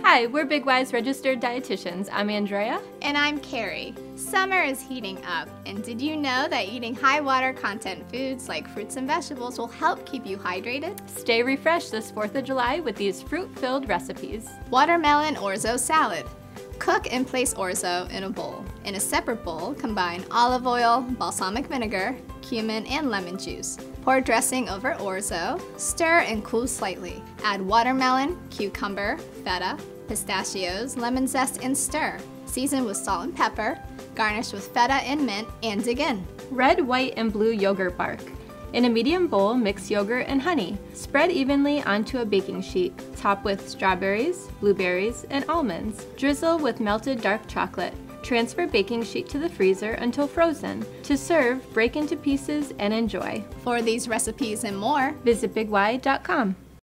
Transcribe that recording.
Hi, we're Big Y's registered dietitians. I'm Andrea. And I'm Carrie. Summer is heating up, and did you know that eating high water content foods like fruits and vegetables will help keep you hydrated? Stay refreshed this 4th of July with these fruit-filled recipes. Watermelon Orzo Salad. Cook and place orzo in a bowl. In a separate bowl, combine olive oil, balsamic vinegar, cumin, and lemon juice. Pour dressing over orzo, stir and cool slightly. Add watermelon, cucumber, feta, pistachios, lemon zest, and stir. Season with salt and pepper, garnish with feta and mint, and dig in. Red, white, and blue yogurt bark. In a medium bowl, mix yogurt and honey. Spread evenly onto a baking sheet. Top with strawberries, blueberries, and almonds. Drizzle with melted dark chocolate. Transfer baking sheet to the freezer until frozen. To serve, break into pieces and enjoy. For these recipes and more, visit BigY.com.